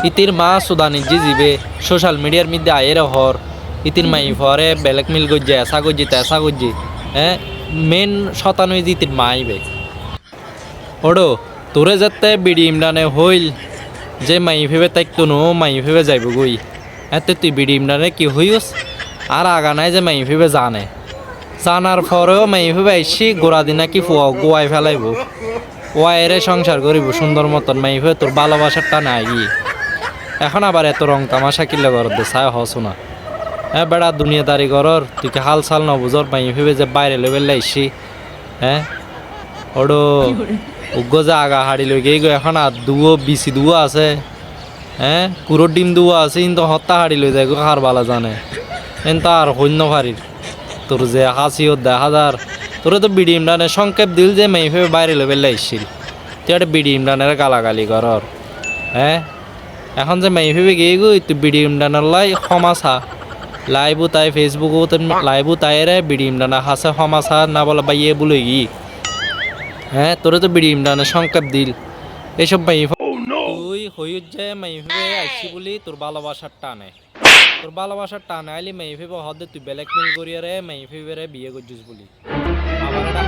ইতির মা সুদানি জিবে সোশ্যাল মিডিয়ার মধ্যে আয়ের হর ইতির মাই ফরে ব্ল্যাকমেল গজ্জে এসা গজ্জি তেসা গজ্জি হ্যাঁ মেন শতানুই ইতির মা আইবে ওডো তোরে যাতে বিডি ইমরানে হইল যে মাই ভেবে তাইতো নো মাই ভেবে যাইব গই এতে তুই বিডি ইমরানে কি হইস আর আগা নাই যে মাই ভেবে জানে জানার পরেও মাই ভেবে আইসি গোড়া দিনা কি গোয়াই ফেলাইব ওয়াইরে সংসার করিব সুন্দর মতন মাই ভেবে তোর ভালোবাসারটা নাই গিয়ে এখন আবার এত রং তামাশা কিল্লে কর দে চায় হস না হ্যাঁ বেড়া দুনিয়াদারি করর তুই কি হাল চাল নবুজর মাই ভেবে যে বাইরে লেবেল লাইসি হ্যাঁ ওডো উগ্র যে আগা হাড়ি লই গেই গো এখন আর দুও বিসি দুও আছে হ্যাঁ কুরোর ডিম দুও আছে কিন্তু হত্যা হাড়ি লই যায় গো কার বালা জানে কিন্তু আর হইন্য ভারির তোর যে হাসিও দেখা যার তোরে তো বিডি ইমরানে সংক্ষেপ দিল যে মাই ভেবে বাইরে লেবেল লাইসিল তুই একটা বিডি ইমরানের গালাগালি করর হ্যাঁ এখন যে মাই ভেবে গিয়ে গই তুই বিডি ইমরানের লাই ক্ষমাসা লাইবু তাই ফেসবুকও লাইবু তাইরে বিডি ইমরানা হাসে ক্ষমাসা না বলে বা ইয়ে বলে গি হ্যাঁ তোরে তো বিডি ইমরানের সংক্ষেপ দিল এইসব মাই তুই হইত যে মাই ভেবে আইসি বলি তোর ভালোবাসার টানে তোর ভালোবাসার টানে আইলি মাই ভেবে হদে তুই ব্ল্যাকমেল করিয়ে রে মাই ভেবে রে বিয়ে করছিস বলি আবার এটা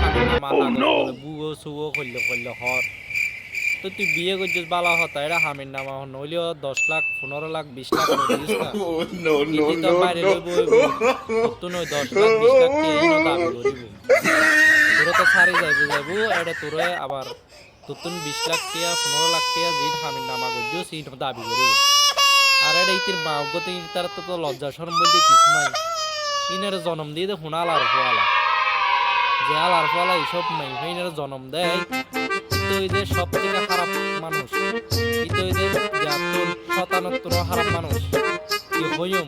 বুগো সুগো করলে করলে হর তো তুই বিয়ে করছিস বালা হতা এটা হামির নামা নইলেও 10 লাখ 15 লাখ 20 লাখ বাইরে তো নয় 10 লাখ 20 লাখ দাবি করিব তোরা তো ছাড়ি যাইব এটা তোরে আবার তোর 20 লাখ টিয়া 15 লাখ টিয়া যে হামির নামা করছিস সেই দাবি করিব আর এটা ইতির মা গত তার তো লজ্জা শরম বলতে কিছু নাই ইনারে জন্ম দিয়ে দে হুনাল আর ফোয়ালা যে আলার ফোয়ালা এইসব নাই ইনারে জন্ম দেয় ওই যে সব থেকে খারাপ মানুষ ওই যে 77 খারাপ মানুষ কি হইম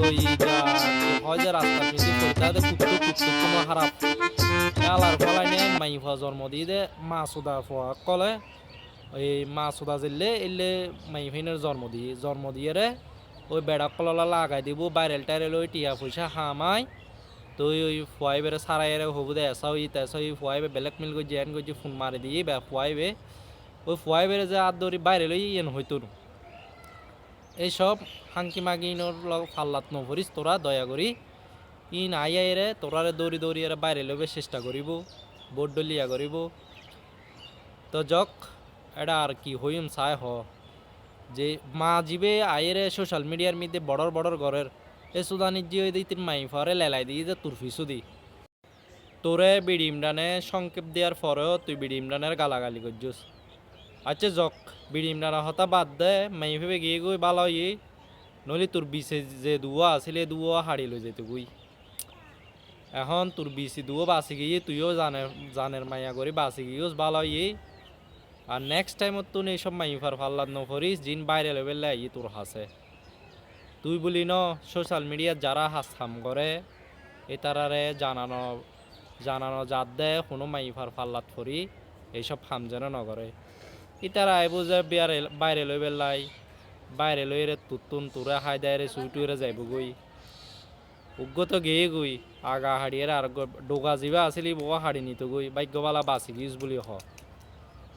ওই হয় যে রাস্তা কিন্তু তাদের কুত্তু কোনো খারাপ আলার ফলাই নিয়ে মাই ফা জন্ম দিয়ে দে মা সুদা ফোয়া কলে ওই মা সুদা জিললে এলে মাই ফিনের জন্ম দিয়ে রে ওই বেড়া কললা লাগাই দিব বাইরেল টাইরেল ওই টিয়া পয়সা হামাই তো ওই ফুয়াইবে সারাইরে হবু দে এসা ওই তেসা ওই ফুয়াইবে ব্ল্যাকমেল করে জেন করে ফোন মারি দিয়ে বা ফুয়াইবে ওই ফুয়াইবে যে আর দৌড়ি বাইরে লই এন হইতো না এইসব হাঙ্কি মাগিনোর ফাল্লাত নভরিস তোরা দয়া করি ইন আইয়াইরে তোরারে দৌড়ি দৌড়ি এর বাইরে লইবে চেষ্টা করিব বোর্ড ডলিয়া করিব তো যক এটা আর কি হইম চাই হ যে মা জিবে আইরে সোশ্যাল মিডিয়ার মধ্যে বড়র ঘরের এ সুদানি জি ওই তিন মাই ফরে লেলাই দিয়ে যে তোর ফিসু দি তোরে বিডি ইমরানে সংক্ষেপ দেওয়ার পরেও তুই বিডি ইমরানের গালাগালি করছিস আচ্ছা যক বিডি ইমরান হতা বাদ দে মাই ভেবে গিয়ে গই ভালো ইয়ে নইলে তোর বিছে যে দুয়া আসলে দুয়া হারিয়ে লই যেত গুই এখন তোর বিসি দুও বাঁচি গিয়ে তুইও জানের মাইয়া করি বাঁচি গিয়েও ভালো ইয়ে আর নেক্সট টাইমত তুই এইসব মাই ফার ফাল্লাদ নফরিস জিন বাইরে লেভেলে আই তোর হাসে তুই বলি ন সোশ্যাল মিডিয়াত যারা হাম করে এ তারারে জানানো জাত দে কোনো মাইফার ফাল্লাত ফরি এইসব হাম যেন নগরে ই তারা আইব যে বাইরে লই বেলাই বাইরে লই রে তুতুন তোরা হাই দেয় রে সুইটুরে যাইব গই উগ্গত গেয়ে গই আগা হাড়িয়ে আর ডোগা জিবা আসিলি বোয়া হাড়ি নিত গই ভাগ্যবালা বাঁচি গিয়েছ বলি হ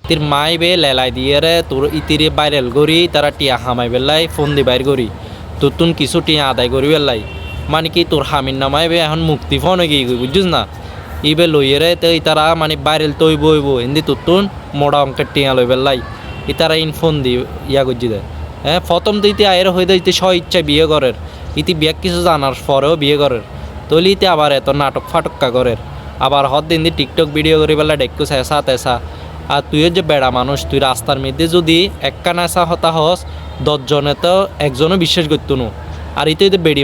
তির মাই বে লেলাই দিয়ে রে তোর ইতিরে বাইরেল গড়ি তারা টিয়া হামাই বেলাই ফোন দি বাইর গড়ি তুতুন কিছু টিয়া আদায় করি বেলাই মানে কি তোর হামির নামাই বে এখন মুক্তি ফোন হয়ে গিয়ে বুঝছিস না ইবে লইয়ে রে তো তারা মানে বাইরেল তৈ বইব হিন্দি তুতুন মোড়া অঙ্কের টিয়া লই বেলাই তারা ইন ফোন দি ইয়া করছি দে হ্যাঁ প্রথম তো ইতি আয়ের হয়ে ইতি স্ব ইচ্ছা বিয়ে করের ইতি বিয়ে কিছু জানার পরেও বিয়ে করের তৈলি ইতি আবার এত নাটক ফাটক্কা করের আবার হদ দিন টিকটক ভিডিও করি বেলা ডেকু এসা তেসা আর তুইও যে বেড়া মানুষ তুই রাস্তার মধ্যে যদি একটা নেশা হতা হস 10 জনে তো একজনও বিশ্বাস করতো না আর ইতে বেড়ি